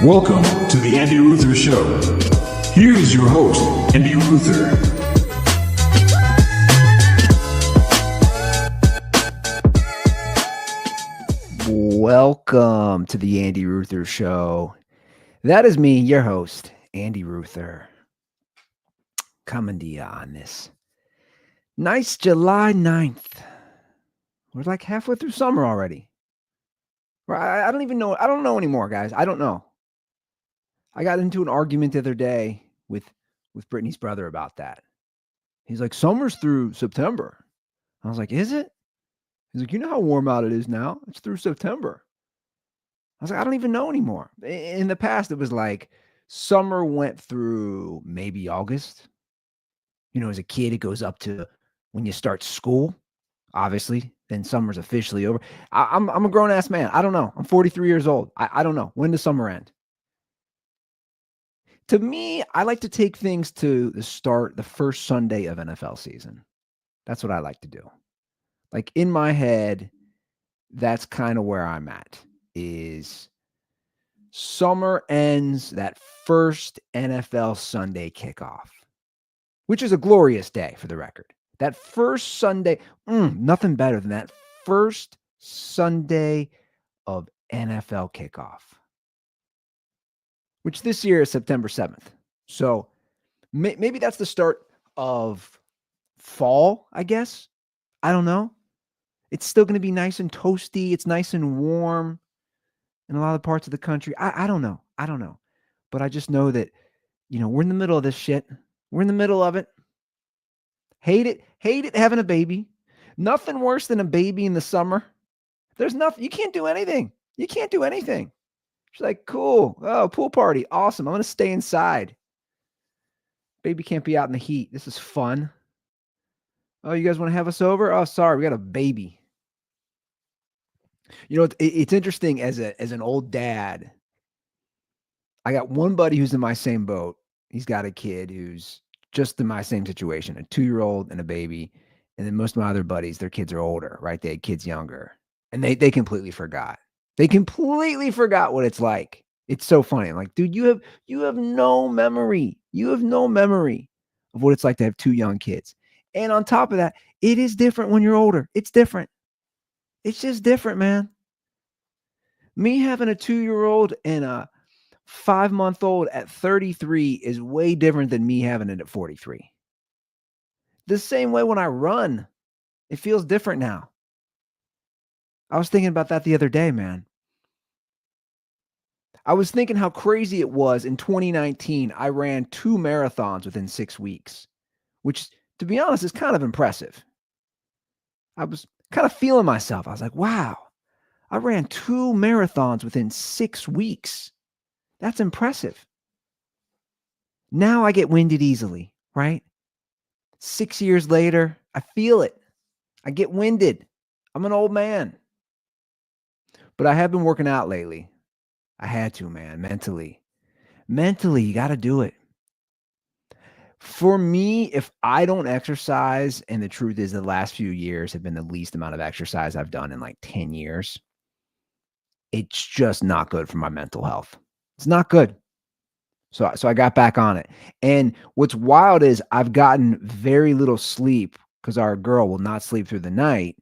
Welcome to the Andy Ruther Show. Here is your host, Andy Ruther. Welcome to the Andy Ruther Show. That is me, your host, Andy Ruther, coming to you on this nice July 9th. We're like halfway through summer already. I don't even know. I don't know anymore, guys. I don't know. I got into an argument the other day with Brittany's brother about that. He's like, summer's through September. I was like, is it? He's like, you know how warm out it is now? It's through September. I was like, I don't even know anymore. In the past, it was like summer went through maybe August. You know, as a kid, it goes up to when you start school, obviously. Then summer's officially over. I'm a grown-ass man. I don't know. I'm 43 years old. I don't know. When does summer end? To me, I like to take things to the first Sunday of NFL season. That's what I like to do. Like in my head, that's kind of where I'm at, is summer ends that first NFL Sunday kickoff, which is a glorious day for the record. That first Sunday, nothing better than that first Sunday of NFL kickoff, which this year is September 7th. So maybe that's the start of fall, I guess. I don't know. It's still going to be nice and toasty. It's nice and warm in a lot of parts of the country. I don't know. I don't know. But I just know that, we're in the middle of this shit. We're in the middle of it. Hate it having a baby. Nothing worse than a baby in the summer. There's nothing. You can't do anything. You can't do anything. She's like, cool. Oh, pool party. Awesome. I'm going to stay inside. Baby can't be out in the heat. This is fun. Oh, you guys want to have us over? Oh, sorry. We got a baby. It's interesting as an old dad. I got one buddy who's in my same boat. He's got a kid who's just in my same situation, a 2-year-old and a baby. And then most of my other buddies, their kids are older, right? They had kids younger. And they completely forgot. They completely forgot what it's like. It's so funny. I'm like, dude, you have no memory. You have no memory of what it's like to have 2 young kids. And on top of that, it is different when you're older. It's different. It's just different, man. Me having a 2-year-old and a 5-month-old at 33 is way different than me having it at 43. The same way when I run, it feels different now. I was thinking about that the other day, man. I was thinking how crazy it was in 2019. I ran 2 marathons within 6 weeks, which, to be honest, is kind of impressive. I was kind of feeling myself. I was like, wow, I ran 2 marathons within 6 weeks. That's impressive. Now I get winded easily, right? 6 years later, I feel it. I get winded. I'm an old man. But I have been working out lately. I had to, man, mentally. Mentally, you got to do it. For me, if I don't exercise, and the truth is the last few years have been the least amount of exercise I've done in like 10 years, it's just not good for my mental health. It's not good. So I got back on it. And what's wild is I've gotten very little sleep because our girl will not sleep through the night.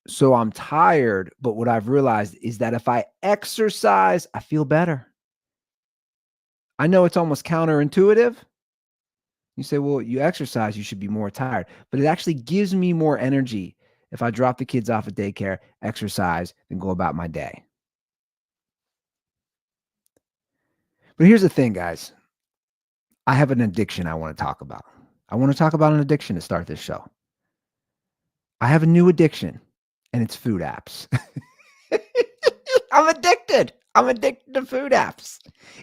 So I'm tired, but what I've realized is that if I exercise, I feel better. I know it's almost counterintuitive. You say, well, you exercise, you should be more tired. But it actually gives me more energy if I drop the kids off at daycare, exercise, and go about my day. But here's the thing, guys. I have an addiction I want to talk about. I want to talk about an addiction to start this show. I have a new addiction, and it's food apps. I'm addicted. I'm addicted to food apps.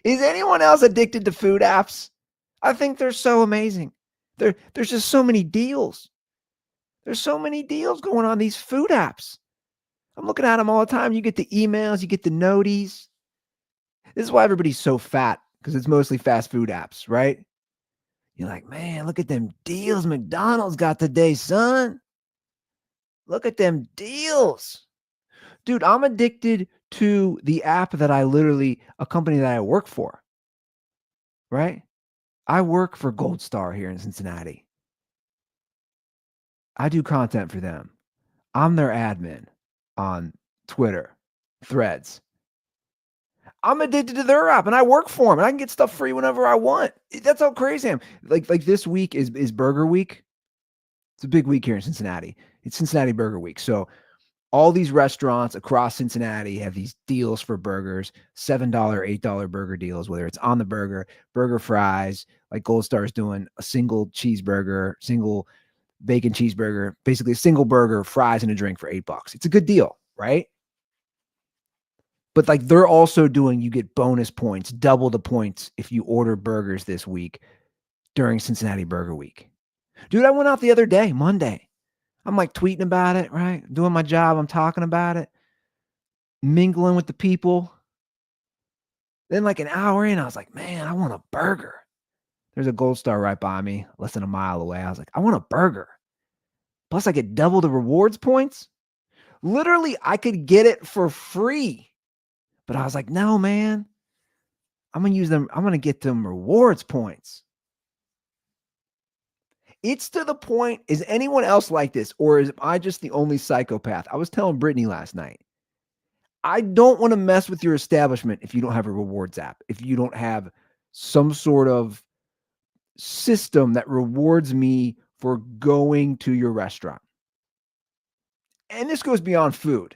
Is anyone else addicted to food apps? I think they're so amazing. There's just so many deals. There's so many deals going on these food apps. I'm looking at them all the time. You get the emails, you get the noties. This is why everybody's so fat, because it's mostly fast food apps, right? You're like, man, look at them deals McDonald's got today, son. Look at them deals. Dude, I'm addicted to the app that a company that I work for, right? I work for Gold Star here in Cincinnati. I do content for them. I'm their admin on Twitter, Threads. I'm addicted to their app and I work for them and I can get stuff free whenever I want. That's how crazy I am. Like this week is Burger Week. It's a big week here in Cincinnati. It's Cincinnati Burger Week. So all these restaurants across Cincinnati have these deals for burgers, $7, $8 burger deals, whether it's on the burger fries, like Gold Star is doing a single cheeseburger, single bacon cheeseburger, basically a single burger, fries, and a drink for $8. It's a good deal, right? But like they're also doing, you get bonus points, double the points if you order burgers this week during Cincinnati Burger Week. Dude, I went out the other day, Monday. I'm like tweeting about it, right? Doing my job. I'm talking about it, mingling with the people. Then like an hour in, I was like, man, I want a burger. There's a Gold Star right by me, less than a mile away. I was like, I want a burger. Plus I get double the rewards points. Literally, I could get it for free. But I was like, no, man, I'm going to use them. I'm going to get them rewards points. It's to the point, is anyone else like this? Or am I just the only psychopath? I was telling Brittany last night, I don't want to mess with your establishment if you don't have a rewards app, if you don't have some sort of system that rewards me for going to your restaurant. And this goes beyond food,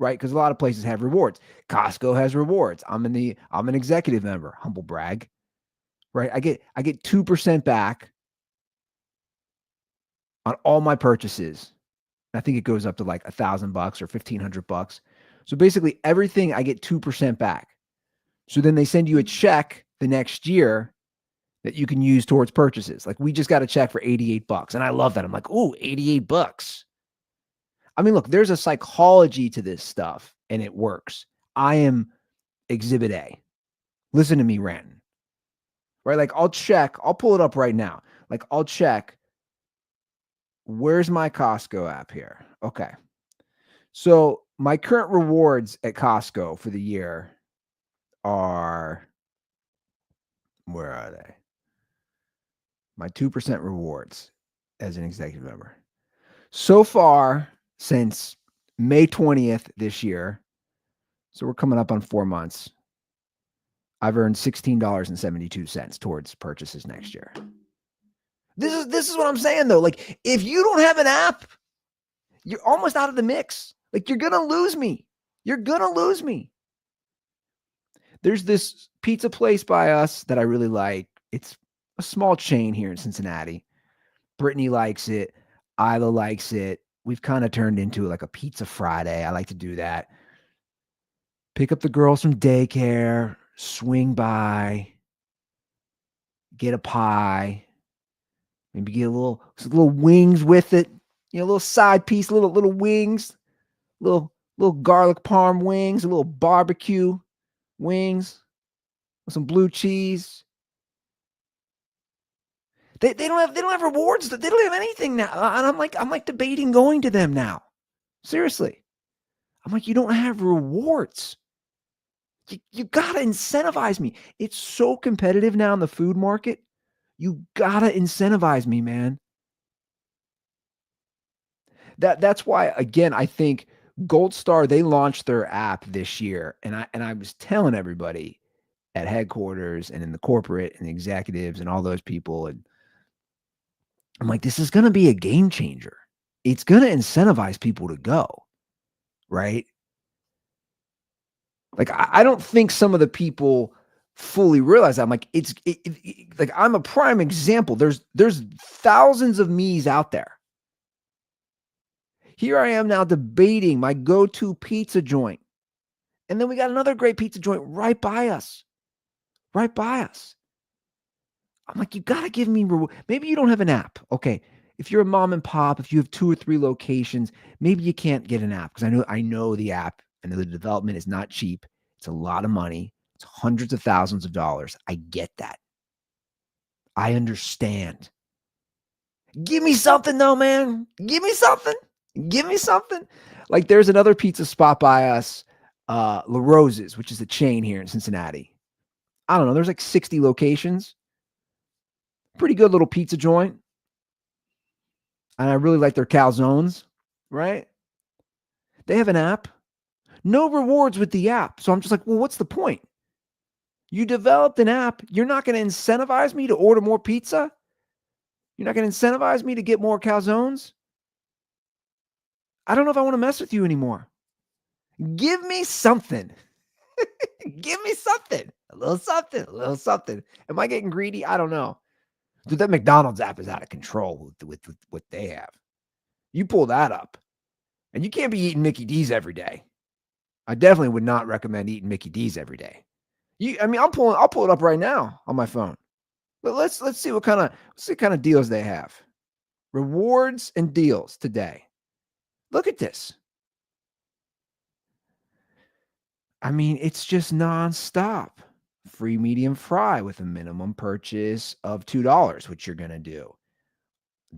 right? Because a lot of places have rewards. Costco has rewards. I'm an executive member, humble brag, right? I get 2% back on all my purchases. I think it goes up to like $1,000 or $1,500. So basically everything I get 2% back. So then they send you a check the next year that you can use towards purchases. Like we just got a check for $88. And I love that. I'm like, oh, $88. I mean, look, there's a psychology to this stuff and it works. I am exhibit A. Listen to me ranting, right? Like I'll pull it up right now. Like I'll check. Where's my Costco app here? Okay. So my current rewards at Costco for the year are, where are they? My 2% rewards as an executive member. So far, since May 20th this year, so we're coming up on 4 months, I've earned $16.72 towards purchases next year. This is what I'm saying though. Like if you don't have an app, you're almost out of the mix. Like you're going to lose me. You're going to lose me. There's this pizza place by us that I really like. It's a small chain here in Cincinnati. Brittany likes it. Isla likes it. We've kind of turned into like a pizza Friday. I like to do that. Pick up the girls from daycare, swing by, get a pie, maybe get a little wings with it. You know, a little side piece, little wings, little garlic parm wings, a little barbecue wings with some blue cheese. They don't have rewards. They don't have anything now. And I'm like debating going to them now. Seriously. I'm like, you don't have rewards. You gotta incentivize me. It's so competitive now in the food market. You gotta incentivize me, man. That's why, again, I think Gold Star, they launched their app this year. And I was telling everybody at headquarters and in the corporate and the executives and all those people, and I'm like, this is gonna be a game changer. It's gonna incentivize people to go, right? Like, I don't think some of the people fully realize that. I'm like, like I'm a prime example. There's thousands of me's out there. Here I am now debating my go-to pizza joint. And then we got another great pizza joint right by us. Right by us. I'm like, you got to give me, maybe you don't have an app. Okay. If you're a mom and pop, if you have 2 or 3 locations, maybe you can't get an app because I know the app and the development is not cheap. It's a lot of money. It's hundreds of thousands of dollars. I get that. I understand. Give me something though, man. Give me something. Give me something. Like there's another pizza spot by us, La Rose's, which is a chain here in Cincinnati. I don't know. There's like 60 locations. Pretty good little pizza joint. And I really like their calzones, right? They have an app. No rewards with the app. So I'm just like, well, what's the point? You developed an app. You're not going to incentivize me to order more pizza? You're not going to incentivize me to get more calzones? I don't know if I want to mess with you anymore. Give me something. Give me something. A little something. A little something. Am I getting greedy? I don't know. Dude, that McDonald's app is out of control with what they have. You pull that up, and you can't be eating Mickey D's every day. I definitely would not recommend eating Mickey D's every day. I'll pull it up right now on my phone. But let's see what kind of deals they have. Rewards and deals today. Look at this. I mean, it's just nonstop. Free medium fry with a minimum purchase of $2, which you're going to do.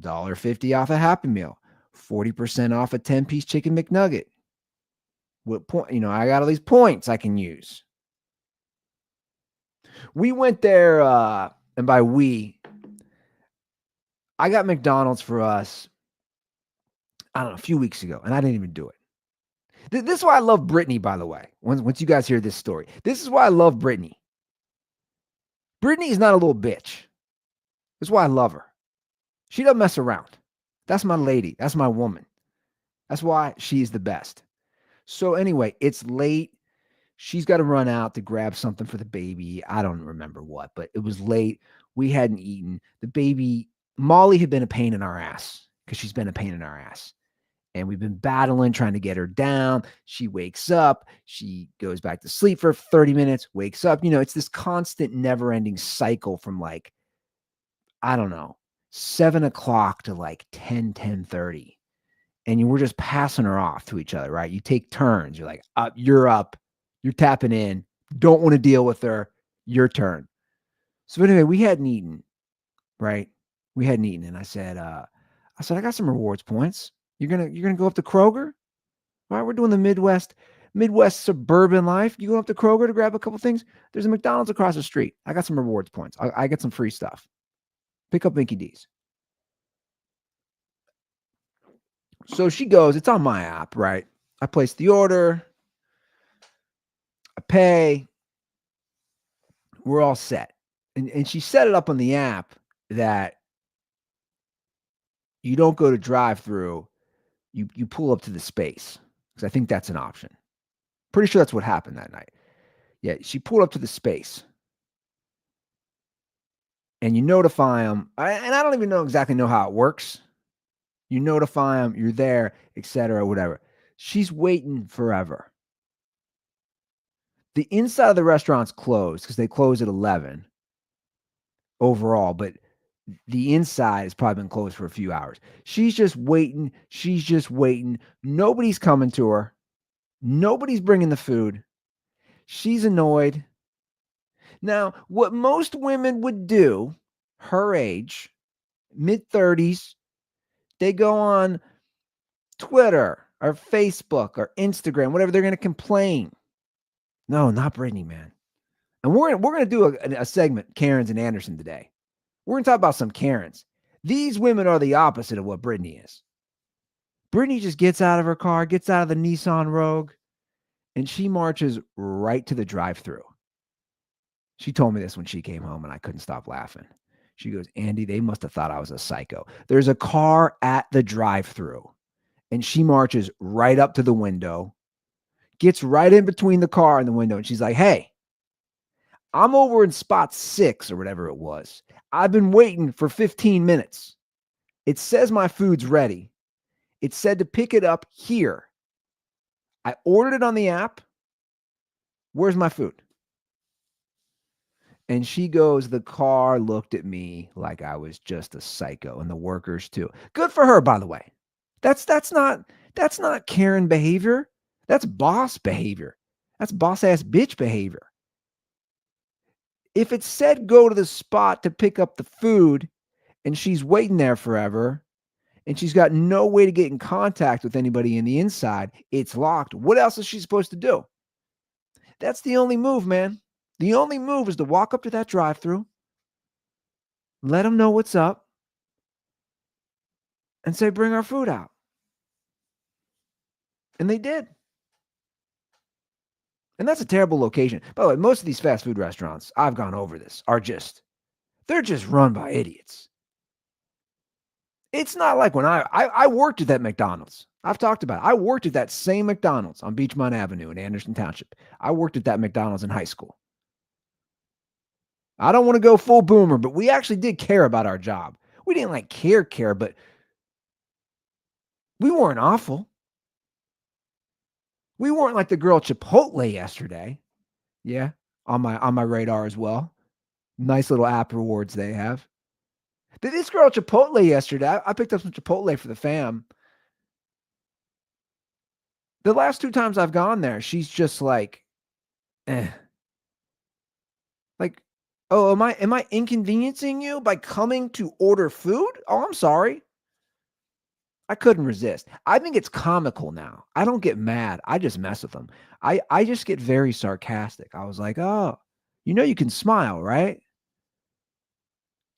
$1.50 off a Happy Meal. 40% off a 10-piece chicken McNugget. What point? I got all these points I can use. We went there, and by we, I got McDonald's for us, I don't know, a few weeks ago, and I didn't even do it. This is why I love Brittany, by the way. Once you guys hear this story, this is why I love Brittany. Brittany is not a little bitch. That's why I love her. She doesn't mess around. That's my lady. That's my woman. That's why she's the best. So anyway, it's late. She's got to run out to grab something for the baby. I don't remember what, but it was late. We hadn't eaten. The baby, Molly, had been a pain in our ass because she's been a pain in our ass. And we've been battling, trying to get her down. She wakes up. She goes back to sleep for 30 minutes, wakes up. It's this constant, never-ending cycle from like, I don't know, 7 o'clock to like 10:30. And we're just passing her off to each other, right? You take turns. You're like, you're up. You're tapping in. Don't want to deal with her. Your turn. So anyway, we hadn't eaten, right? We hadn't eaten. And I said, I got some rewards points. You're gonna go up to Kroger? All right, we're doing the Midwest suburban life. You go up to Kroger to grab a couple things. There's a McDonald's across the street. I got some rewards points. I get some free stuff. Pick up Mickey D's. So she goes, it's on my app, right? I place the order. I pay. We're all set. And she set it up on the app that you don't go to drive-through. You pull up to the space, because I think that's an option. Pretty sure that's what happened that night. Yeah, she pulled up to the space. And you notify them. And I don't even exactly know how it works. You notify them, you're there, etc., whatever. She's waiting forever. The inside of the restaurant's closed because they close at 11 overall, but the inside has probably been closed for a few hours. She's just waiting. She's just waiting. Nobody's coming to her. Nobody's bringing the food. She's annoyed. Now, what most women would do, her age, mid-30s, they go on Twitter or Facebook or Instagram, whatever, they're going to complain. No, not Brittany, man. And we're going to do a segment, Karens and Anderson, today. We're going to talk about some Karens. These women are the opposite of what Brittany is. Brittany just gets out of her car, gets out of the Nissan Rogue, and she marches right to the drive-thru. She told me this when she came home, and I couldn't stop laughing. She goes, Andy, they must have thought I was a psycho. There's a car at the drive-thru, and she marches right up to the window, gets right in between the car and the window, and she's like, hey, I'm over in spot 6 or whatever it was. I've been waiting for 15 minutes. It says my food's ready. It said to pick it up here. I ordered it on the app. Where's my food? And she goes, the car looked at me like I was just a psycho, and the workers too. Good for her, by the way. That's not Karen behavior. That's boss behavior. That's boss ass bitch behavior. If it said go to the spot to pick up the food and she's waiting there forever and she's got no way to get in contact with anybody in the inside. It's locked. What else is she supposed to do? That's the only move, man. The only move is to walk up to that drive-thru, let them know what's up, and say, bring our food out. And they did. And that's a terrible location. By the way, most of these fast food restaurants, I've gone over this, they're just run by idiots. It's not like when I worked at that McDonald's. I've talked about it. I worked at that same McDonald's on Beachmont Avenue in Anderson Township. I worked at that McDonald's in high school. I don't want to go full boomer, but we actually did care about our job. We didn't like care, but we weren't awful. We weren't like the girl at Chipotle yesterday. Yeah, on my radar as well. Nice little app rewards they have. This girl at Chipotle yesterday, I picked up some Chipotle for the fam. The last 2 times I've gone there, she's just like, Like, oh, am I inconveniencing you by coming to order food? Oh, I'm sorry. I couldn't resist. I think it's comical now. I don't get mad. I just mess with them. I just get very sarcastic. I was like, oh, you can smile, right?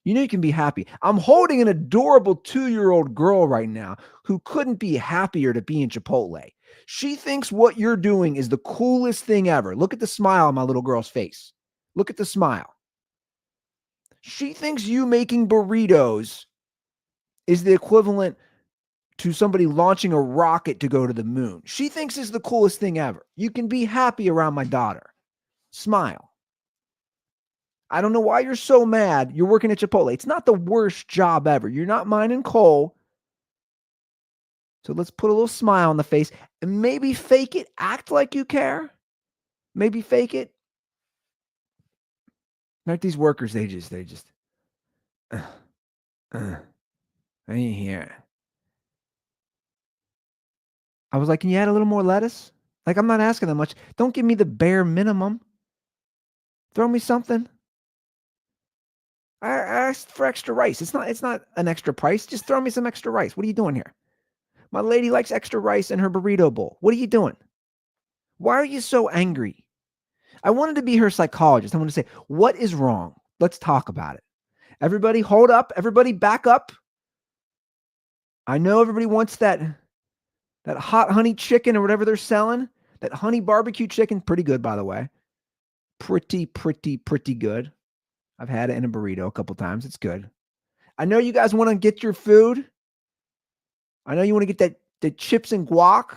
You can be happy. I'm holding an adorable 2-year-old girl right now who couldn't be happier to be in Chipotle. She thinks what you're doing is the coolest thing ever. Look at the smile on my little girl's face. Look at the smile. She thinks you making burritos is the equivalent to somebody launching a rocket to go to the moon. She thinks it's the coolest thing ever. You can be happy around my daughter. Smile. I don't know why you're so mad. You're working at Chipotle. It's not the worst job ever. You're not mining coal. So let's put a little smile on the face and maybe fake it. Act like you care. Maybe fake it. Like these workers, they just, I ain't here. I was like, can you add a little more lettuce? Like, I'm not asking that much. Don't give me the bare minimum. Throw me something. I asked for extra rice. It's not an extra price. Just throw me some extra rice. What are you doing here? My lady likes extra rice in her burrito bowl. What are you doing? Why are you so angry? I wanted to be her psychologist. I want to say, what is wrong? Let's talk about it. Everybody hold up. Everybody back up. I know everybody wants that hot honey chicken or whatever they're selling. That honey barbecue chicken. Pretty good, by the way. Pretty good. I've had it in a burrito a couple times. It's good. I know you guys want to get your food. I know you want to get the chips and guac.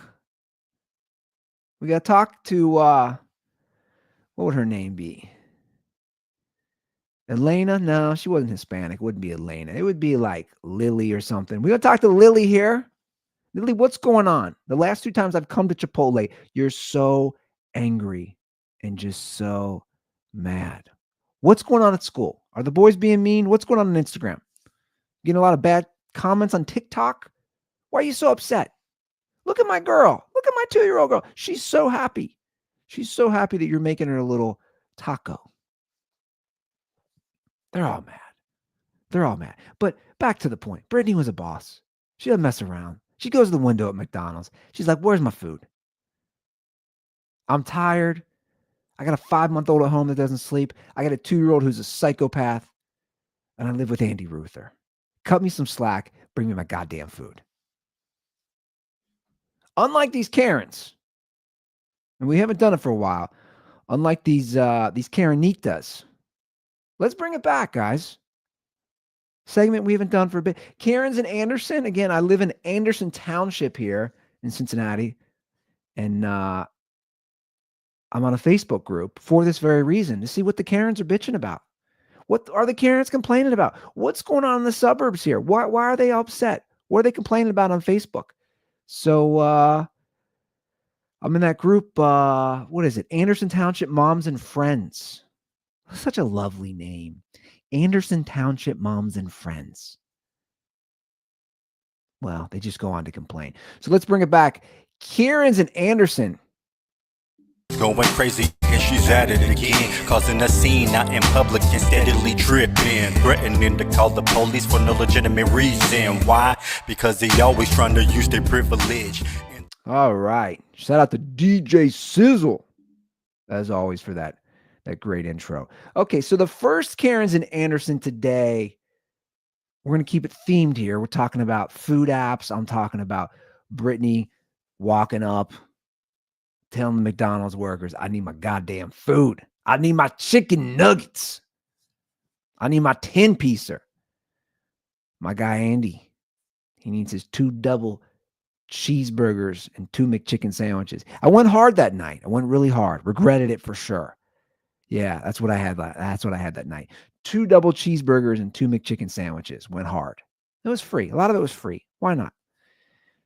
We got to talk to, what would her name be? Elena? No, she wasn't Hispanic. It wouldn't be Elena. It would be like Lily or something. We got to talk to Lily here. Lily, what's going on? The last 2 times I've come to Chipotle, you're so angry and just so mad. What's going on at school? Are the boys being mean? What's going on Instagram? Getting a lot of bad comments on TikTok? Why are you so upset? Look at my girl. Look at my 2-year-old girl. She's so happy. She's so happy that you're making her a little taco. They're all mad. But back to the point. Brittany was a boss. She doesn't mess around. She goes to the window at McDonald's. She's like, where's my food? I'm tired. I got a 5-month-old at home that doesn't sleep. I got a 2-year-old who's a psychopath. And I live with Andy Ruther. Cut me some slack. Bring me my goddamn food. Unlike these Karens, and we haven't done it for a while, unlike these Karenitas, let's bring it back, guys. Segment we haven't done for a bit. Karens in Anderson. Again, I live in Anderson Township here in Cincinnati. And I'm on a Facebook group for this very reason, to see what the Karens are bitching about. What are the Karens complaining about? What's going on in the suburbs here? Why are they upset? What are they complaining about on Facebook? So I'm in that group. What is it? Anderson Township Moms and Friends. Such a lovely name. Anderson Township Moms and Friends. Well, they just go on to complain. So let's bring it back. Kieran's in Anderson. Going crazy. And she's at it again, causing a scene out in public and steadily tripping, threatening to call the police for no legitimate reason. Why? Because they always trying to use their privilege. All right. Shout out to DJ Sizzle, as always, for that great intro. Okay, so the first Karens in Anderson today, we're going to keep it themed here. We're talking about food apps. I'm talking about Brittany walking up, telling the McDonald's workers, I need my goddamn food. I need my chicken nuggets. I need my 10-piecer. My guy, Andy, he needs his 2 double cheeseburgers and 2 McChicken sandwiches. I went hard that night. I went really hard. Regretted it for sure. Yeah, that's what I had. That's what I had that night. 2 double cheeseburgers and 2 McChicken sandwiches. Went hard. It was free. A lot of it was free. Why not?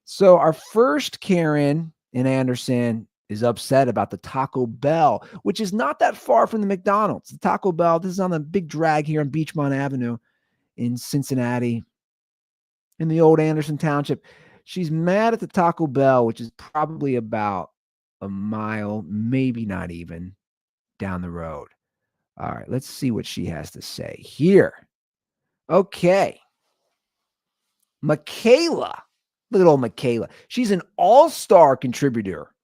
So our first Karen in Anderson is upset about the Taco Bell, which is not that far from the McDonald's. The Taco Bell, this is on the big drag here on Beachmont Avenue in Cincinnati, in the old Anderson Township. She's mad at the Taco Bell, which is probably about a mile, maybe not even, down the road. All right, let's see what she has to say here. Okay. Michaela. Look at old Michaela. She's an all-star contributor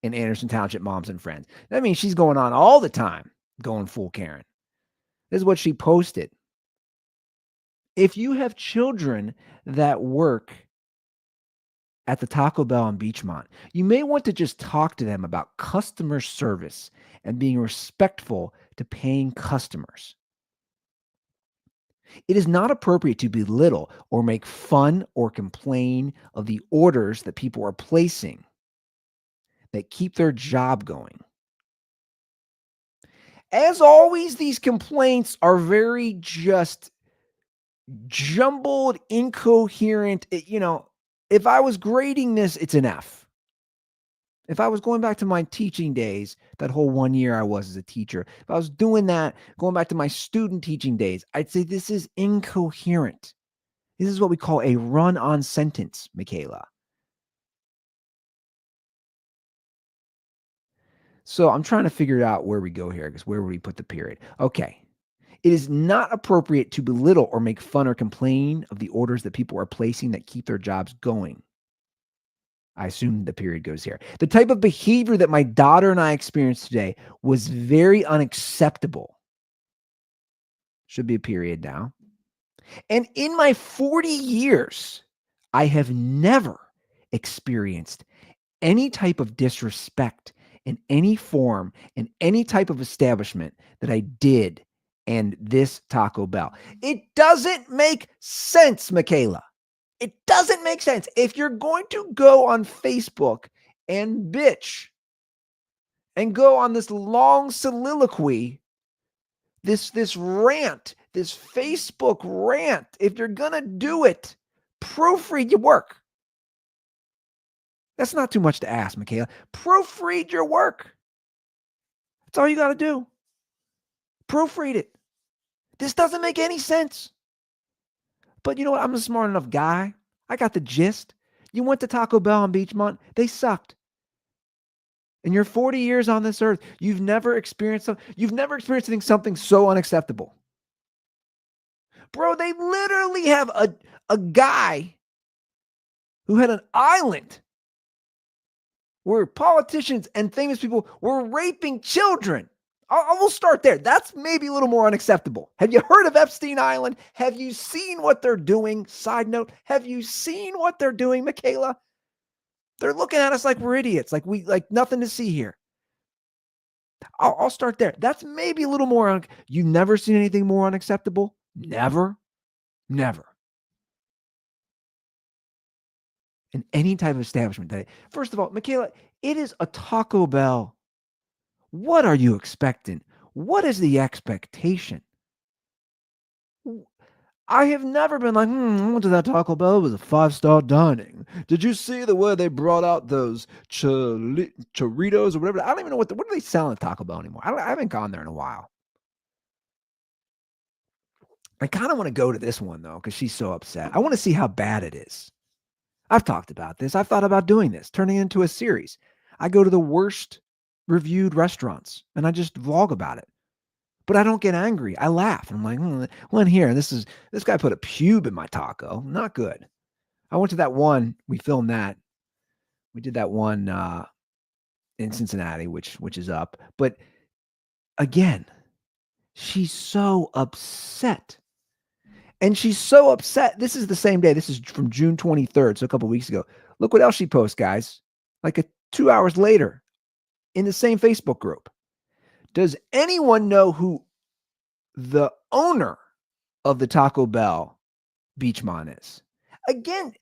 in Anderson Township Moms and Friends. That means she's going on all the time, going full Karen. This is what she posted. If you have children that work at the Taco Bell in Beachmont, you may want to just talk to them about customer service and being respectful to paying customers. It is not appropriate to belittle or make fun or complain of the orders that people are placing that keep their job going. As always, these complaints are very just jumbled, incoherent. If I was grading this, it's an F. If I was going back to my teaching days, that whole 1 year I was as a teacher, if I was doing that, going back to my student teaching days, I'd say this is incoherent. This is what we call a run-on sentence, Michaela. So I'm trying to figure out where we go here, because where would we put the period? Okay. It is not appropriate to belittle or make fun or complain of the orders that people are placing that keep their jobs going. I assume the period goes here. The type of behavior that my daughter and I experienced today was very unacceptable. Should be a period now. And in my 40 years, I have never experienced any type of disrespect in any form, in any type of establishment that I did and this Taco Bell. It doesn't make sense, Michaela. It doesn't make sense. If you're going to go on Facebook and bitch and go on this long soliloquy, this rant, this Facebook rant, if you're going to do it, proofread your work. That's not too much to ask, Michaela. Proofread your work. That's all you got to do. Proofread it. This doesn't make any sense. But you know what? I'm a smart enough guy. I got the gist. You went to Taco Bell on Beachmont. They sucked. In your 40 years on this earth, you've never experienced something so unacceptable. Bro, they literally have a guy who had an island where politicians and famous people were raping children. I will start there. That's maybe a little more unacceptable. Have you heard of Epstein Island? Have you seen what they're doing? Side note, have you seen what they're doing, Michaela? They're looking at us like we're idiots, like nothing to see here. I'll start there. That's maybe a little more. You've never seen anything more unacceptable? Never. Never. In any type of establishment. First of all, Michaela, it is a Taco Bell. What are you expecting? What is the expectation? I have never been like, I went to that Taco Bell. It was a 5-star dining. Did you see the way they brought out those churritos or whatever? I don't even know what do they sell at Taco Bell anymore? I haven't gone there in a while. I kind of want to go to this one, though, because she's so upset. I want to see how bad it is. I've talked about this. I've thought about doing this, turning it into a series. I go to the worst reviewed restaurants and I just vlog about it. But I don't get angry. I laugh. And I'm like, one here. This guy put a pube in my taco. Not good. I went to that one. We filmed that. We did that one in Cincinnati, which is up. But again, she's so upset. And she's so upset. This is the same day. This is from June 23rd, so a couple weeks ago. Look what else she posts, guys. Like 2 hours later in the same Facebook group. Does anyone know who the owner of the Taco Bell Beachmon is? Again,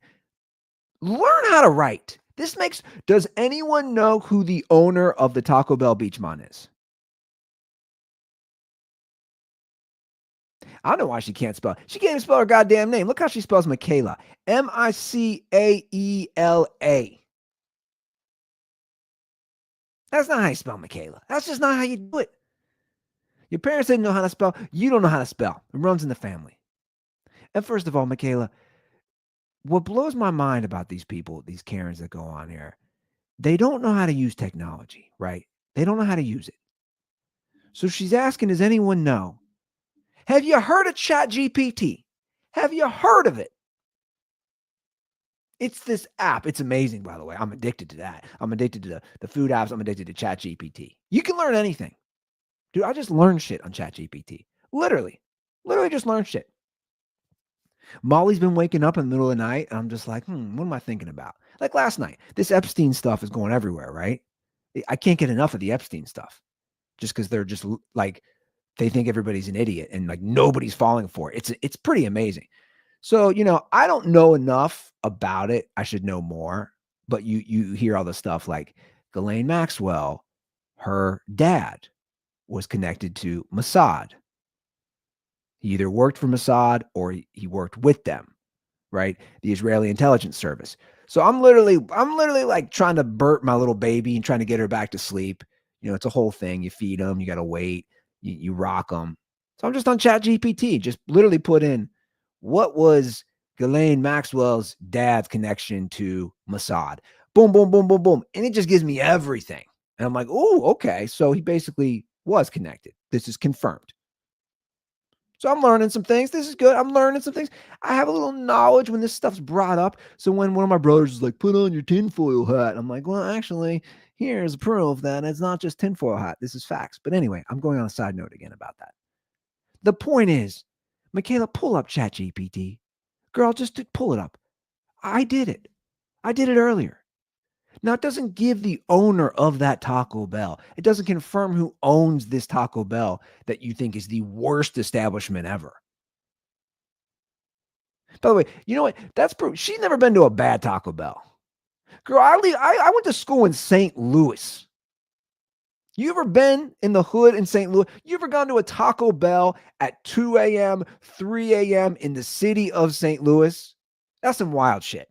learn how to write. Does anyone know who the owner of the Taco Bell Beachmon is? I don't know why she can't spell. She can't even spell her goddamn name. Look how she spells Michaela. Micaela. That's not how you spell Michaela. That's just not how you do it. Your parents didn't know how to spell. You don't know how to spell. It runs in the family. And first of all, Michaela, what blows my mind about these people, these Karens that go on here, they don't know how to use technology, right? They don't know how to use it. So she's asking, does anyone know? Have you heard of ChatGPT? Have you heard of it? It's this app. It's amazing, by the way. I'm addicted to that. I'm addicted to the food apps. I'm addicted to ChatGPT. You can learn anything. Dude, I just learned shit on ChatGPT. Literally just learned shit. Molly's been waking up in the middle of the night, and I'm just like, what am I thinking about? Like last night, this Epstein stuff is going everywhere, right? I can't get enough of the Epstein stuff just because they're just like, they think everybody's an idiot and like nobody's falling for it. It's pretty amazing. So, I don't know enough about it. I should know more, but you hear all the stuff like Ghislaine Maxwell, her dad was connected to Mossad. He either worked for Mossad or he worked with them, right? The Israeli intelligence service. So I'm literally like trying to burp my little baby and trying to get her back to sleep. It's a whole thing. You feed them, you got to wait, you rock them. So I'm just on ChatGPT, just literally put in, what was Ghislaine Maxwell's dad's connection to Mossad? Boom, boom, boom, boom, boom. And it just gives me everything. And I'm like, oh, okay. So he basically was connected. This is confirmed. So I'm learning some things. This is good. I'm learning some things. I have a little knowledge when this stuff's brought up. So when one of my brothers is like, put on your tinfoil hat, I'm like, well, actually, here's proof that it's not just tinfoil hat. This is facts. But anyway, I'm going on a side note again about that. The point is, Michaela, pull up ChatGPT. Girl, just pull it up. I did it. I did it earlier. Now, it doesn't give the owner of that Taco Bell. It doesn't confirm who owns this Taco Bell that you think is the worst establishment ever. By the way, you know what? That's proof. She's never been to a bad Taco Bell. Girl, I went to school in St. Louis. You ever been in the hood in St. Louis? You ever gone to a Taco Bell at 2 a.m., 3 a.m. in the city of St. Louis? That's some wild shit.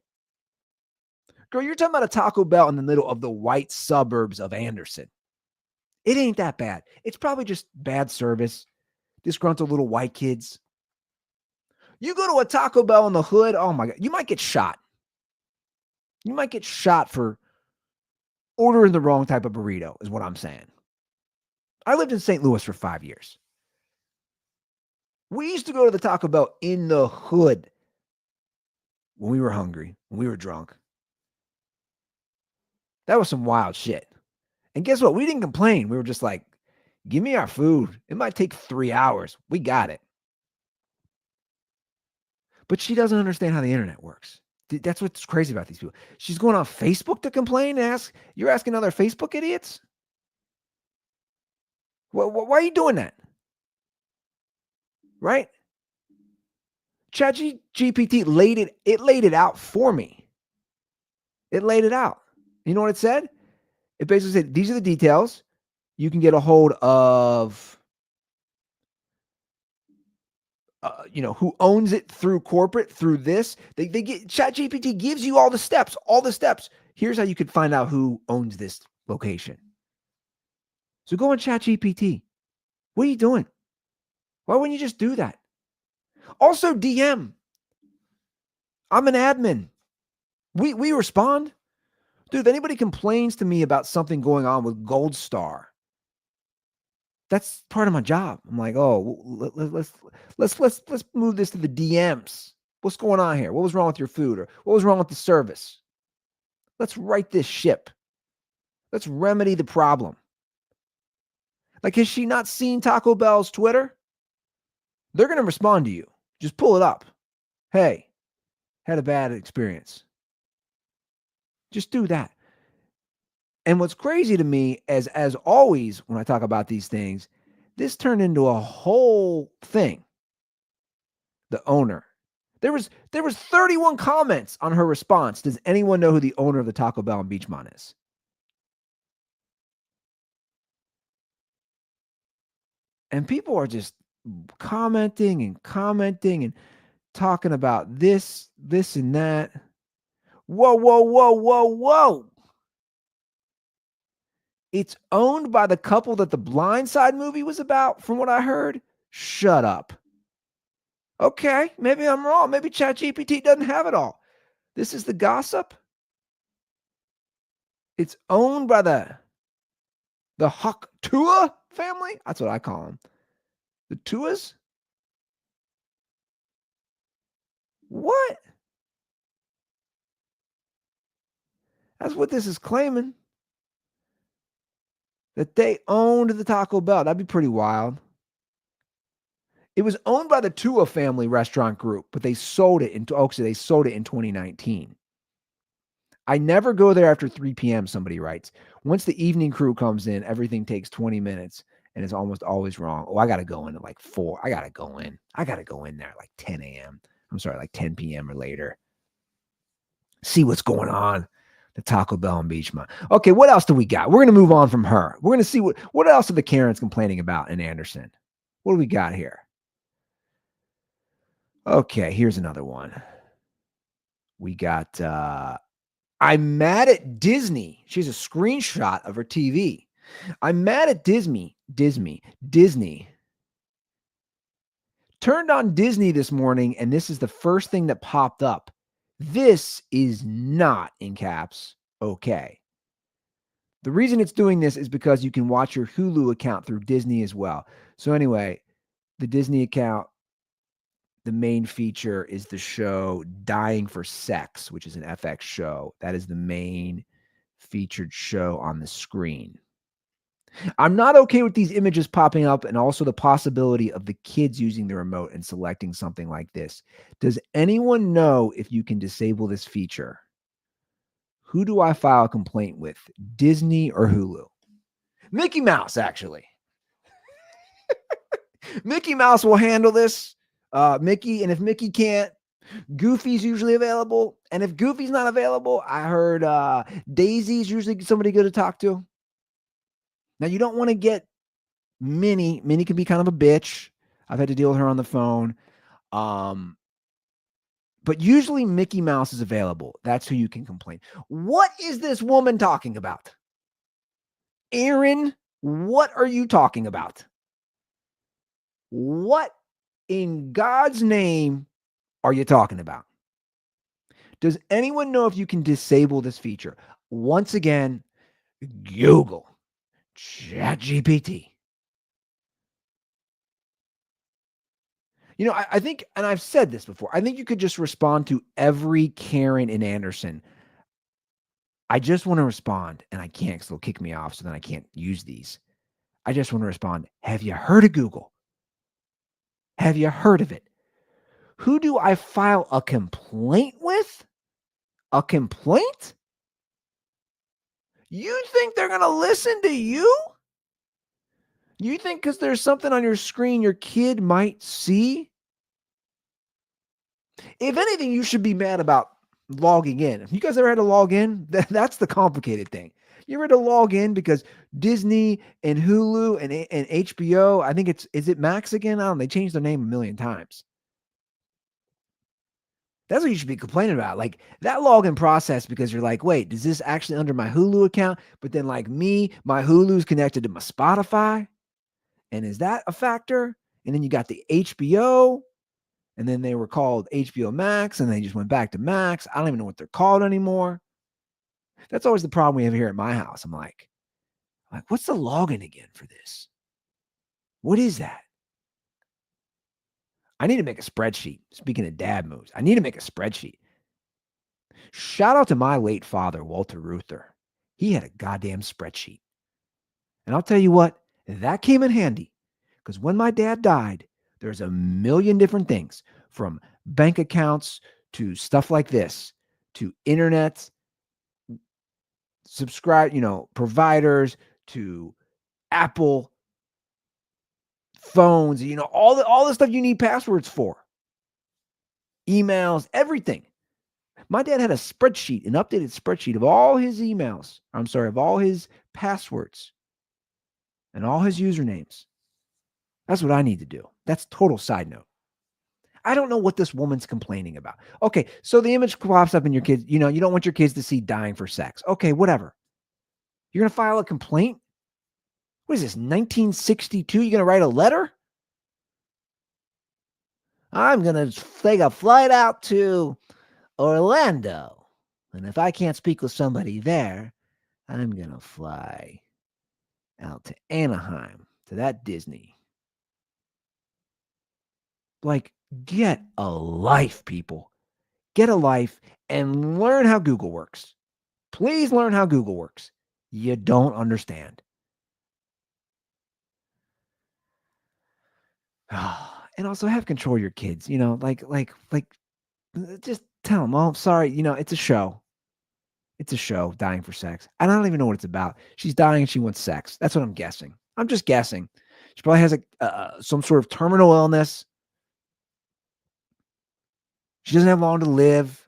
Girl, you're talking about a Taco Bell in the middle of the white suburbs of Anderson. It ain't that bad. It's probably just bad service, disgruntled little white kids. You go to a Taco Bell in the hood, oh my God, you might get shot. You might get shot for ordering the wrong type of burrito, is what I'm saying. I lived in St. Louis for 5 years. We used to go to the Taco Bell in the hood when we were hungry, when we were drunk. That was some wild shit. And guess what? We didn't complain. We were just like, give me our food. It might take 3 hours. We got it. But she doesn't understand how the internet works. That's what's crazy about these people. She's going on Facebook to complain and you're asking other Facebook idiots? Why are you doing that? Right? ChatGPT laid it out for me. It laid it out. You know what it said? It basically said, these are the details. You can get a hold of, who owns it through corporate, through this. They get ChatGPT gives you all the steps. Here's how you could find out who owns this location. So go on ChatGPT. What are you doing? Why wouldn't you just do that? Also DM. I'm an admin. We respond. Dude, if anybody complains to me about something going on with Gold Star, that's part of my job. I'm like, oh, let's move this to the DMs. What's going on here? What was wrong with your food? Or what was wrong with the service? Let's right this ship. Let's remedy the problem. Like, has she not seen Taco Bell's Twitter? They're going to respond to you. Just pull it up. Hey, had a bad experience. Just do that. And what's crazy to me, as always, when I talk about these things, this turned into a whole thing. The owner. There was 31 comments on her response. Does anyone know who the owner of the Taco Bell in Beachmont is? And people are just commenting and talking about this and that. Whoa. It's owned by the couple that the Blind Side movie was about, from what I heard. Shut up. Okay, maybe I'm wrong. Maybe ChatGPT doesn't have it all. This is the gossip. It's owned by the Tua family. That's what I call them. The Tuas? What? That's what this is claiming. That they owned the Taco Bell. That'd be pretty wild. It was owned by the Tua family restaurant group, but they sold it in 2019. I never go there after 3 p.m., somebody writes. Once the evening crew comes in, everything takes 20 minutes and it's almost always wrong. Oh, I got to go in at like 4. I got to go in there at like 10 a.m. I'm sorry, like 10 p.m. or later. See what's going on. The Taco Bell in Beachmont. Okay, what else do we got? We're going to move on from her. We're going to see what else are the Karens complaining about in Anderson. What do we got here? Okay, here's another one. We got, I'm mad at Disney. She has a screenshot of her TV. I'm mad at Disney. Turned on Disney this morning, and this is the first thing that popped up. This is not, in caps, okay. The reason it's doing this is because you can watch your Hulu account through Disney as well. So anyway, the Disney account, the main feature is the show Dying for Sex, which is an FX show. That is the main featured show on the screen. I'm not okay with these images popping up and also the possibility of the kids using the remote and selecting something like this. Does anyone know if you can disable this feature? Who do I file a complaint with? Disney or Hulu? Mickey Mouse, actually. Mickey Mouse will handle this. Mickey, and if Mickey can't, Goofy's usually available. And if Goofy's not available, I heard Daisy's usually somebody good to talk to. Now, you don't want to get Minnie. Minnie can be kind of a bitch. I've had to deal with her on the phone. But usually Mickey Mouse is available. That's who you can complain. What is this woman talking about? Aaron, what are you talking about? What in God's name are you talking about? Does anyone know if you can disable this feature? Once again, Google. ChatGPT. You know, I think, and I've said this before, I think you could just respond to every Karen in Anderson. I just want to respond, and I can't because they'll kick me off, so then I can't use these. I just want to respond. Have you heard of Google? Have you heard of it? Who do I file a complaint with? A complaint? You think they're going to listen to you? You think because there's something on your screen your kid might see? If anything, you should be mad about logging in. If you guys ever had to log in, that's the complicated thing. You ever had to log in because Disney and Hulu and HBO, I think is it Max again? I don't know. They changed their name a million times. That's what you should be complaining about. Like that login process, because you're like, wait, is this actually under my Hulu account? But then like me, my Hulu's connected to my Spotify. And is that a factor? And then you got the HBO, and then they were called HBO Max, and they just went back to Max. I don't even know what they're called anymore. That's always the problem we have here at my house. I'm like, what's the login again for this? What is that? I need to make a spreadsheet. Speaking of dad moves, I need to make a spreadsheet. Shout out to my late father, Walter Ruther. He had a goddamn spreadsheet. And I'll tell you what, that came in handy because when my dad died, there's a million different things from bank accounts to stuff like this to internet, providers to Apple phones, all the stuff you need passwords for, emails, everything. My dad had a spreadsheet, an updated spreadsheet of all his emails. Of all his passwords and all his usernames. That's what I need to do. That's total side note. I don't know what this woman's complaining about. Okay, so the image pops up in your kids. You don't want your kids to see dying for sex. Okay, whatever. You're going to file a complaint? What is this, 1962? You're going to write a letter? I'm going to take a flight out to Orlando. And if I can't speak with somebody there, I'm going to fly out to Anaheim, to that Disney. Like, get a life, people. Get a life and learn how Google works. Please learn how Google works. You don't understand. And also have control of your kids, just tell them, oh, sorry, it's a show. It's a show, dying for sex. And I don't even know what it's about. She's dying and she wants sex. That's what I'm guessing. I'm just guessing. She probably has some sort of terminal illness. She doesn't have long to live.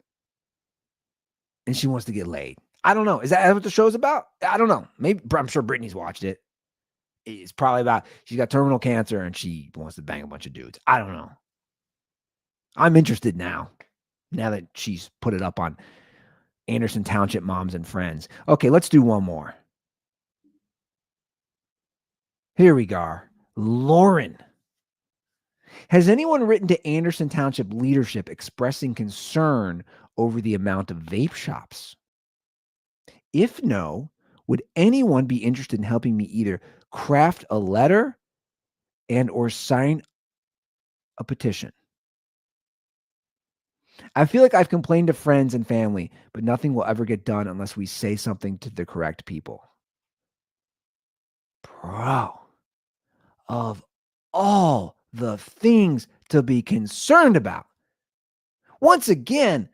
And she wants to get laid. I don't know. Is that what the show's about? I don't know. Maybe I'm sure Brittany's watched it. It's probably about she's got terminal cancer and she wants to bang a bunch of dudes. I don't know. I'm interested now that she's put it up on Anderson Township Moms and Friends. Okay, let's do one more. Here we go. Lauren. Has anyone written to Anderson Township leadership expressing concern over the amount of vape shops? If no, would anyone be interested in helping me either craft a letter and or sign a petition? I feel like I've complained to friends and family, but nothing will ever get done unless we say something to the correct people. Bro, of all the things to be concerned about, once again,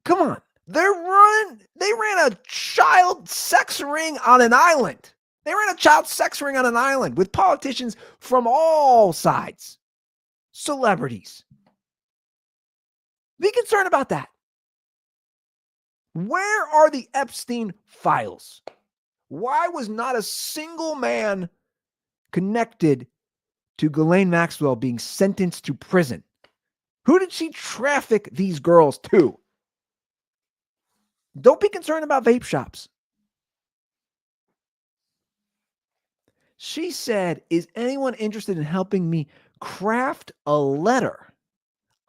come on. They ran a child sex ring on an island. They ran a child sex ring on an island with politicians from all sides, celebrities. Be concerned about that. Where are the Epstein files? Why was not a single man connected to Ghislaine Maxwell being sentenced to prison? Who did she traffic these girls to? Don't be concerned about vape shops. She said, is anyone interested in helping me craft a letter?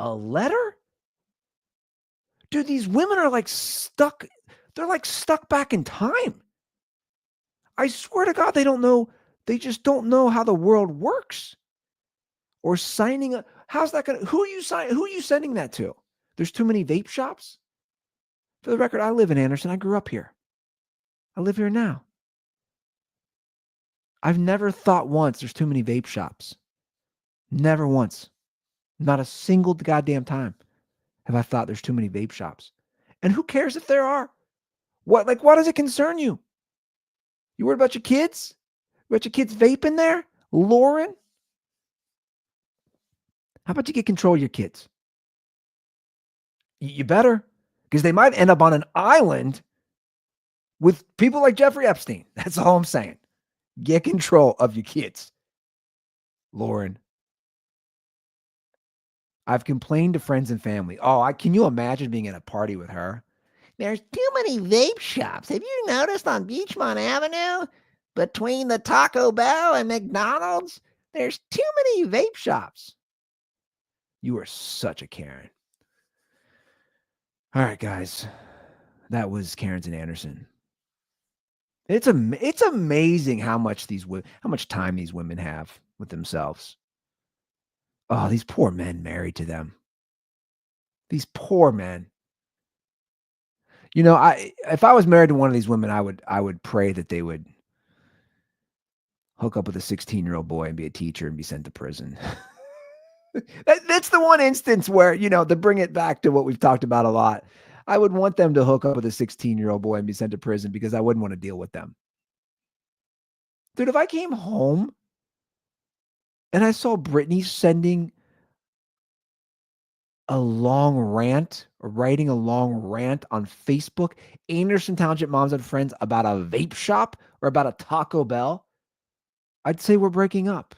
A letter? Dude, these women are like stuck. They're like stuck back in time. I swear to God, they don't know. They just don't know how the world works. Or signing a, how's that going to, who are you sending that to? There's too many vape shops? For the record, I live in Anderson. I grew up here. I live here now. I've never thought once there's too many vape shops. Never once. Not a single goddamn time have I thought there's too many vape shops. And who cares if there are? Why does it concern you? You worried about your kids? About your kids vaping there? Lauren? How about you get control of your kids? You better. Because they might end up on an island with people like Jeffrey Epstein. That's all I'm saying. Get control of your kids. Lauren. I've complained to friends and family. Can you imagine being at a party with her? There's too many vape shops. Have you noticed on Beachmont Avenue, between the Taco Bell and McDonald's, there's too many vape shops. You are such a Karen. All right, guys. That was Carrington Anderson. It's amazing how much time these women have with themselves. Oh, these poor men married to them. These poor men. If I was married to one of these women, I would pray that they would hook up with a 16-year-old boy and be a teacher and be sent to prison. That's the one instance where, to bring it back to what we've talked about a lot, I would want them to hook up with a 16-year-old boy and be sent to prison because I wouldn't want to deal with them. Dude, if I came home and I saw Brittany sending a long rant or writing a long rant on Facebook, Anderson Township Moms and Friends, about a vape shop or about a Taco Bell, I'd say we're breaking up.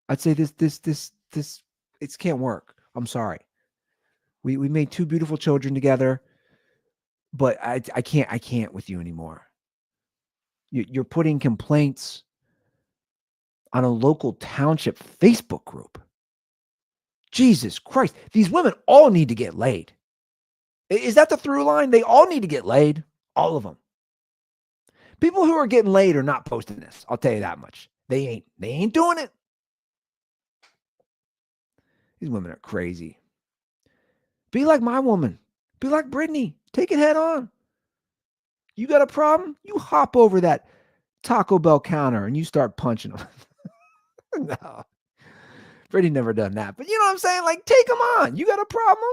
I'd say this it can't work. I'm sorry. We made two beautiful children together, but I can't with you anymore. You're putting complaints on a local township Facebook group. Jesus Christ. These women all need to get laid. Is that the through line? They all need to get laid. All of them. People who are getting laid are not posting this. I'll tell you that much. They ain't doing it. These women are crazy. Be like my woman. Be like Brittany. Take it head on. You got a problem? You hop over that Taco Bell counter and you start punching them. No. Brittany never done that. But you know what I'm saying? Like, take them on. You got a problem?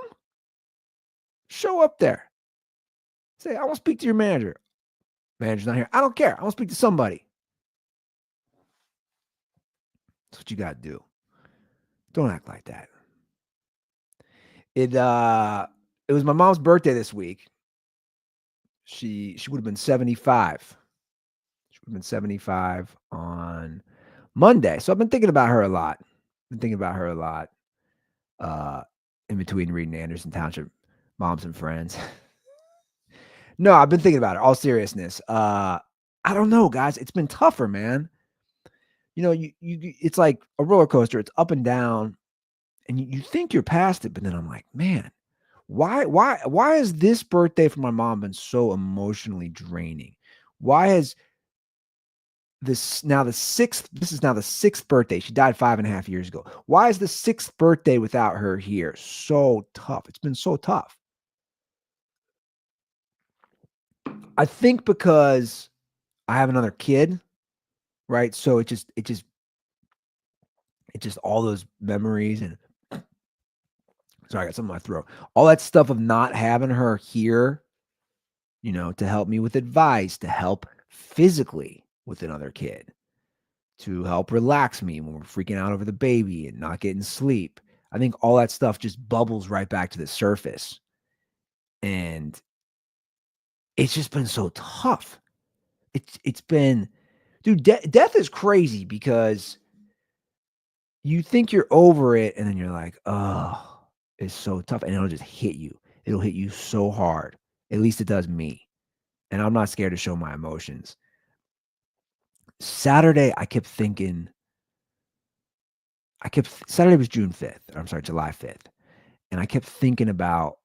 Show up there. Say, I want to speak to your manager. Manager's not here. I don't care. I want to speak to somebody. That's what you got to do. Don't act like that. It was my mom's birthday this week. She would have been 75. She would have been 75 on Monday. So I've been thinking about her a lot. In between reading Anderson Township Moms and Friends. No, I've been thinking about it. All seriousness. I don't know, guys. It's been tougher, man. You it's like a roller coaster. It's up and down, and you think you're past it, but then I'm like, man, why has this birthday for my mom been so emotionally draining? Why has this is now the sixth birthday. She died 5.5 years ago. Why is the sixth birthday without her here so tough? It's been so tough. I think because I have another kid, right? So it just all those memories and sorry, I got something in my throat. All that stuff of not having her here, to help me with advice, to help physically with another kid, to help relax me when we're freaking out over the baby and not getting sleep. I think all that stuff just bubbles right back to the surface. And it's just been so tough. It's been, dude, death is crazy because you think you're over it and then you're like, oh, it's so tough. And it'll just hit you. It'll hit you so hard. At least it does me. And I'm not scared to show my emotions. Saturday, I kept thinking, Saturday was July 5th. And I kept thinking about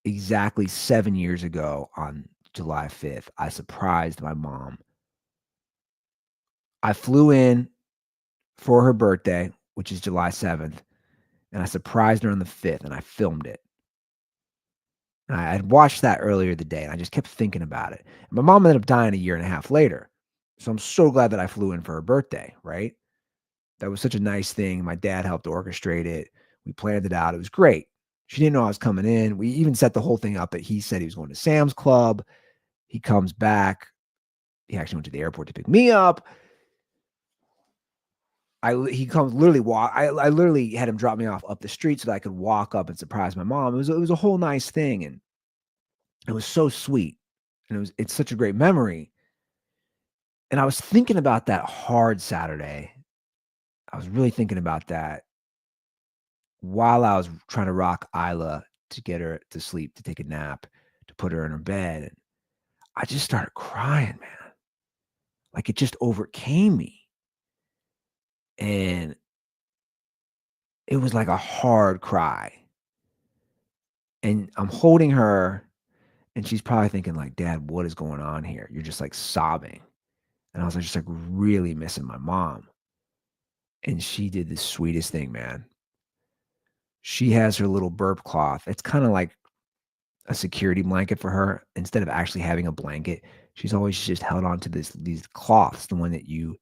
exactly 7 years ago on July 5th, I surprised my mom. I flew in for her birthday, which is July 7th, and I surprised her on the 5th, and I filmed it. And I had watched that earlier the day, and I just kept thinking about it. And my mom ended up dying 1.5 years later. So I'm so glad that I flew in for her birthday, right? That was such a nice thing. My dad helped orchestrate it. We planned it out. It was great. She didn't know I was coming in. We even set the whole thing up that he said he was going to Sam's Club. He comes back. He actually went to the airport to pick me up. He comes literally walk. I literally had him drop me off up the street so that I could walk up and surprise my mom. It was a whole nice thing, and it was so sweet, and it's such a great memory. And I was thinking about that hard Saturday. I was really thinking about that while I was trying to rock Isla to get her to sleep, to take a nap, to put her in her bed. And I just started crying, man. Like it just overcame me. And it was like a hard cry. And I'm holding her And she's probably thinking like, Dad, what is going on here? You're just like sobbing. And I was like, just like really missing my mom. And she did the sweetest thing, man. She has her little burp cloth. It's kind of like a security blanket for her. Instead of actually having a blanket, she's always just held on to these cloths, the one that you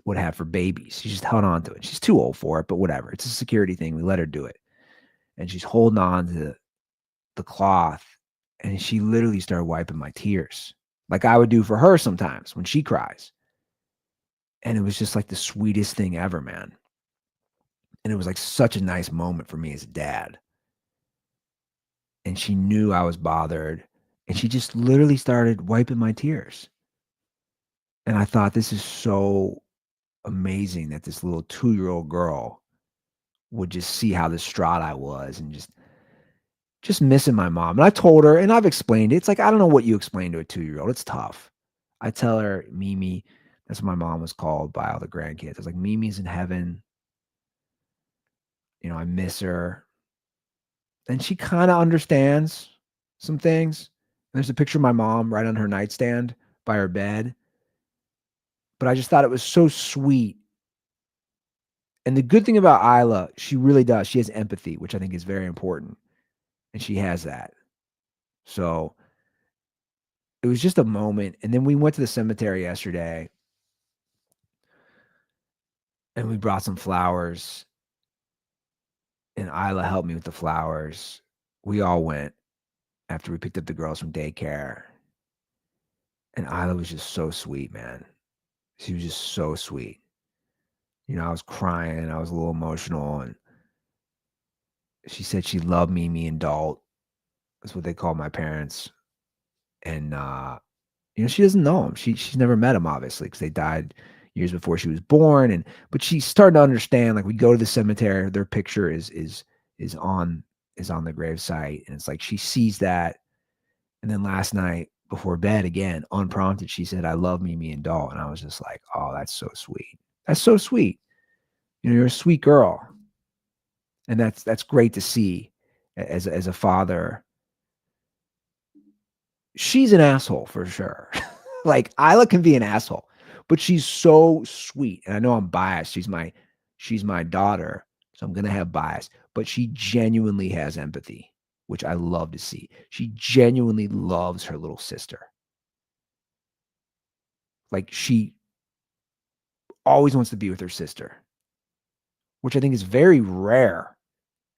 would have for babies. She just held on to it. She's too old for it, but whatever. It's a security thing. We let her do it. And she's holding on to the cloth. And she literally started wiping my tears like I would do for her sometimes when she cries. And it was just like the sweetest thing ever, man. And it was like such a nice moment for me as a dad. And she knew I was bothered. And she just literally started wiping my tears. And I thought, this is so amazing that this little 2-year-old girl would just see how distraught I was and just missing my mom. And I told her, and I've explained it. It's like, I don't know what you explain to a 2-year-old. It's tough. I tell her, Mimi, that's what my mom was called by all the grandkids. I was like, Mimi's in heaven. I miss her. And she kind of understands some things. There's a picture of my mom right on her nightstand by her bed. But I just thought it was so sweet. And the good thing about Isla, she really does. She has empathy, which I think is very important. And she has that. So it was just a moment. And then we went to the cemetery yesterday. And we brought some flowers. And Isla helped me with the flowers. We all went after we picked up the girls from daycare. And Isla was just so sweet, man. She was just so sweet. I was crying. I was a little emotional. And she said she loved me and Dalt. That's what they call my parents. And, she doesn't know them. She's never met them, obviously, because they died years before she was born. But she's starting to understand. Like, we go to the cemetery, their picture is on the gravesite, and it's like she sees that. And then last night before bed, again, unprompted, she said, "I love Mimi and Dalt," and I was just like, "Oh, that's so sweet. That's so sweet. You're a sweet girl," and that's great to see as a father. She's an asshole for sure. Like, Isla can be an asshole, but she's so sweet. And I know I'm biased. She's my daughter, so I'm gonna have bias. But she genuinely has empathy, which I love to see. She genuinely loves her little sister. Like, she always wants to be with her sister, which I think is very rare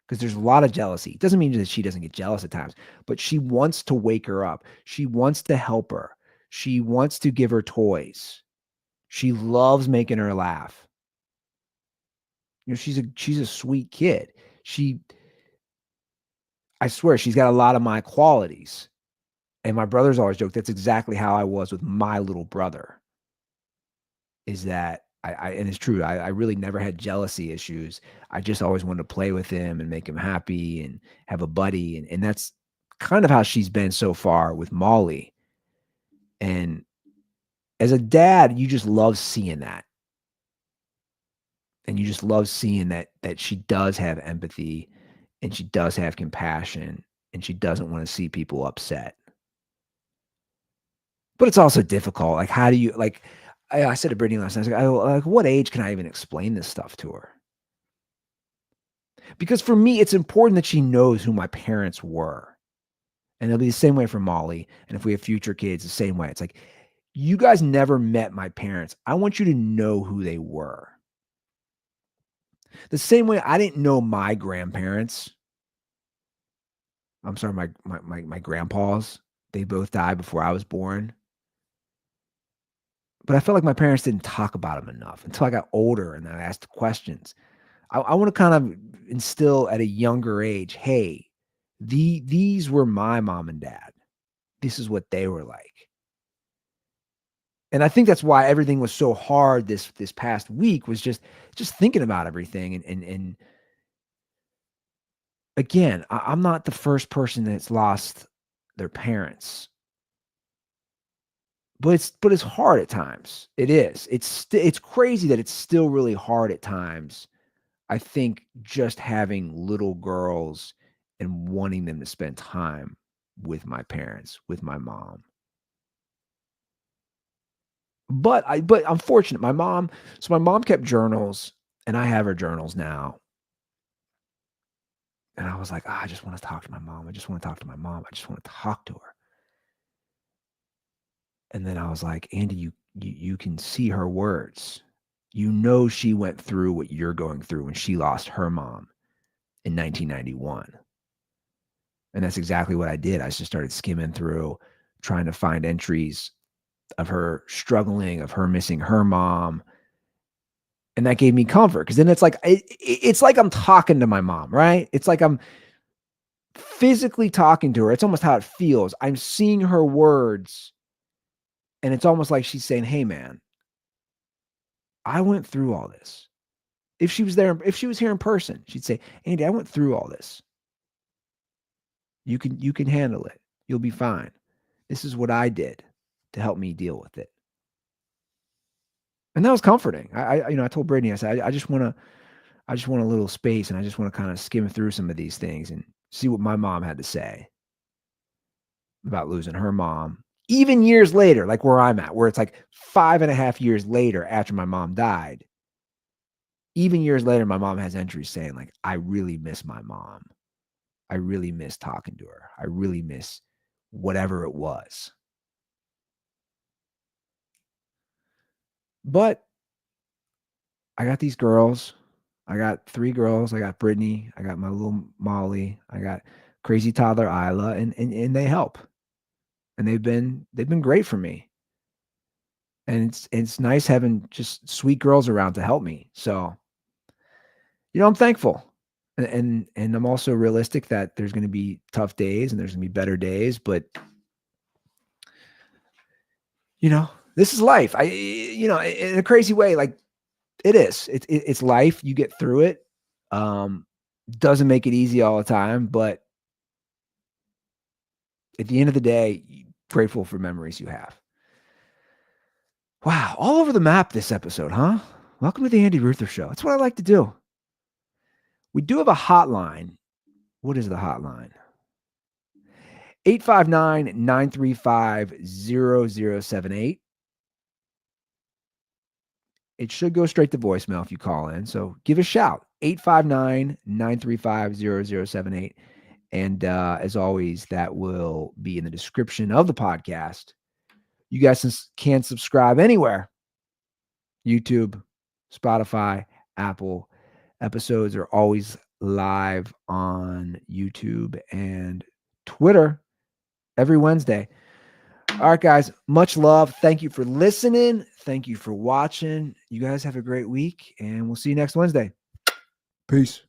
because there's a lot of jealousy. It doesn't mean that she doesn't get jealous at times, but she wants to wake her up. She wants to help her. She wants to give her toys. She loves making her laugh. She's a sweet kid. I swear, she's got a lot of my qualities. And my brothers always joke, that's exactly how I was with my little brother. Is that and it's true. I really never had jealousy issues. I just always wanted to play with him and make him happy and have a buddy. And that's kind of how she's been so far with Molly. And as a dad, you just love seeing that. And you just love seeing that she does have empathy and she does have compassion and she doesn't want to see people upset. But it's also difficult. Like, how do you, like, I said to Brittany last night, I was like, what age can I even explain this stuff to her? Because for me, it's important that she knows who my parents were. And it'll be the same way for Molly. And if we have future kids, the same way. It's like, you guys never met my parents. I want you to know who they were. The same way I didn't know my grandparents. I'm sorry, my grandpas. They both died before I was born. But I felt like my parents didn't talk about them enough until I got older and I asked questions. I want to kind of instill at a younger age, hey, these were my mom and dad. This is what they were like. And I think that's why everything was so hard this past week, was just thinking about everything. And again, I'm not the first person that's lost their parents. But it's hard at times. It is. It's crazy that it's still really hard at times. I think just having little girls and wanting them to spend time with my parents, with my mom. But I'm fortunate. My mom kept journals, and I have her journals now. And I was like, I just want to talk to my mom. I just want to talk to my mom. I just want to talk to her. And then I was like, Andy, you can see her words. You know she went through what you're going through when she lost her mom in 1991. And that's exactly what I did. I just started skimming through, trying to find entries of her struggling, of her missing her mom. And that gave me comfort, because then it's like it's like I'm talking to my mom, right? It's like I'm physically talking to her. It's almost how it feels. I'm seeing her words, and it's almost like she's saying, hey, man, I went through all this. If she was there, if she was here in person, she'd say, Andy, I went through all this. You can handle it. You'll be fine. This is what I did to help me deal with it. And that was comforting. I told Brittany, I said, I just want a little space, and I just want to kind of skim through some of these things and see what my mom had to say about losing her mom. Even years later, like where I'm at, where it's like 5.5 years later after my mom died, even years later, my mom has entries saying, like, I really miss my mom. I really miss talking to her. I really miss whatever it was. But I got these girls. I got 3 girls. I got Brittany. I got my little Molly. I got crazy toddler Isla, and they help. And they've been great for me. And it's nice having just sweet girls around to help me. So, I'm thankful. And I'm also realistic that there's going to be tough days and there's going to be better days, but this is life. In a crazy way, like it is. It's life. You get through it. Doesn't make it easy all the time, but at the end of the day, grateful for memories you have. Wow, all over the map this episode, huh? Welcome to the Andy Ruther Show. That's what I like to do. We do have a hotline. What is the hotline? 859-935-0078. It should go straight to voicemail if you call in. So give a shout. 859-935-0078. And as always, that will be in the description of the podcast. You guys can subscribe anywhere. YouTube, Spotify, Apple. Episodes are always live on YouTube and Twitter every Wednesday. All right, guys, much love. Thank you for listening. Thank you for watching. You guys have a great week, and we'll see you next Wednesday. Peace.